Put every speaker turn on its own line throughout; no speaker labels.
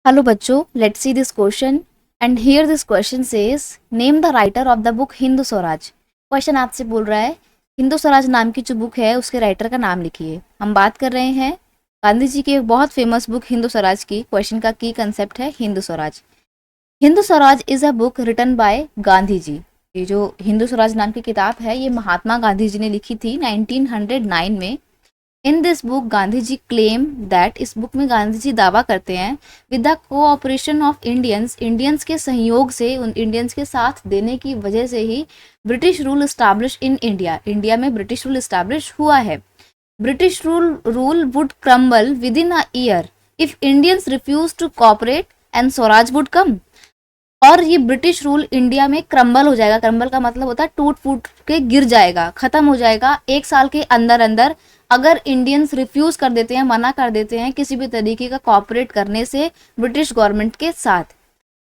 Hello बच्चों, let's see this question and here this question says name the writer of the book Hind Swaraj. Question आपसे बोल रहा है हिंद स्वराज नाम की जो बुक है उसके राइटर का नाम लिखिए। हम बात कर रहे हैं गांधी जी की एक बहुत फेमस बुक हिंद स्वराज की। क्वेश्चन का की कंसेप्ट है Hind Swaraj. Hind Swaraj is a book written by Gandhi ji. ये जो हिंद स्वराज नाम की किताब है ये महात्मा गांधी जी ने लिखी थी 1909 में। In this book Gandhi ji claim that, इस बुक में गांधी जी दावा करते हैं, with the cooperation of Indians, Indians के सहयोग से, उन इंडियंस के साथ देने की वजह से ही British rule establish in India, India में ब्रिटिश रूल स्टैब्लिश हुआ है। British rule would crumble within a year if Indians refuse to cooperate and Swaraj would come. और ये ब्रिटिश रूल इंडिया में क्रम्बल हो जाएगा। क्रम्बल का मतलब होता है टूट फूट के गिर जाएगा, खत्म हो जाएगा 1 साल के अंदर अंदर, अगर इंडियंस रिफ्यूज कर देते हैं, मना कर देते हैं किसी भी तरीके का कॉपरेट करने से ब्रिटिश गवर्नमेंट के साथ।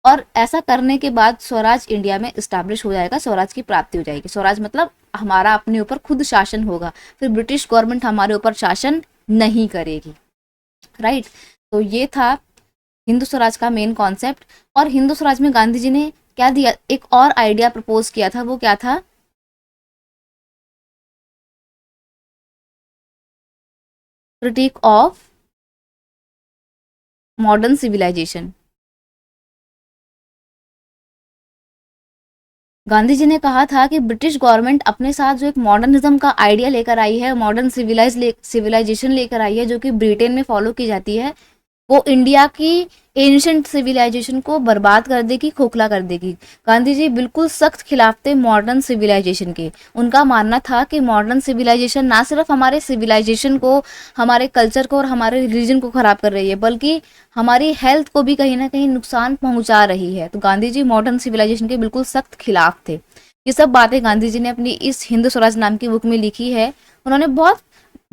और ऐसा करने के बाद स्वराज इंडिया में इस्टेब्लिश हो जाएगा, स्वराज की प्राप्ति हो जाएगी। स्वराज मतलब हमारा अपने ऊपर खुद शासन होगा, फिर ब्रिटिश गवर्नमेंट हमारे ऊपर शासन नहीं करेगी। राइट, तो ये था हिंदू स्वराज का मेन कॉन्सेप्ट। और हिंदू स्वराज में गांधी जी ने क्या दिया, एक और आइडिया प्रपोज किया था। वो क्या था? Critic of modern civilisation. Gandhi ji ने कहा था कि ब्रिटिश गवर्नमेंट अपने साथ जो एक मॉडर्निज्म का आइडिया लेकर आई है, मॉडर्न सिविलाइजेशन लेकर आई है, जो कि ब्रिटेन में फॉलो की जाती है, वो इंडिया की एंशिएंट सिविलाइजेशन को बर्बाद कर देगी, खोखला कर देगी। गांधी जी बिल्कुल सख्त खिलाफ थे मॉडर्न सिविलाइजेशन के। उनका मानना था कि मॉडर्न सिविलाइजेशन ना सिर्फ हमारे सिविलाइजेशन को, हमारे कल्चर को और हमारे रिलीजन को खराब कर रही है, बल्कि हमारी हेल्थ को भी कहीं ना कहीं नुकसान पहुंचा रही है। तो गांधी जी मॉडर्न सिविलाइजेशन के बिल्कुल सख्त खिलाफ थे। ये सब बातें गांधी जी ने अपनी इस हिंद स्वराज नाम की बुक में लिखी है। उन्होंने बहुत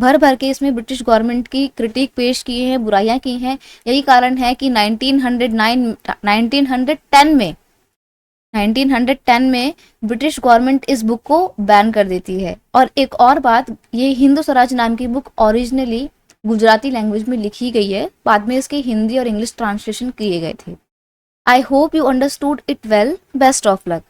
भर भर के इसमें ब्रिटिश गवर्नमेंट की क्रिटिक पेश की है, बुराइयां की हैं। यही कारण है कि 1910 में ब्रिटिश गवर्नमेंट इस बुक को बैन कर देती है। और एक और बात, ये हिंदू स्वराज नाम की बुक ओरिजिनली गुजराती लैंग्वेज में लिखी गई है, बाद में इसके हिंदी और इंग्लिश ट्रांसलेशन किए गए थे। I hope you understood it well. Best of luck.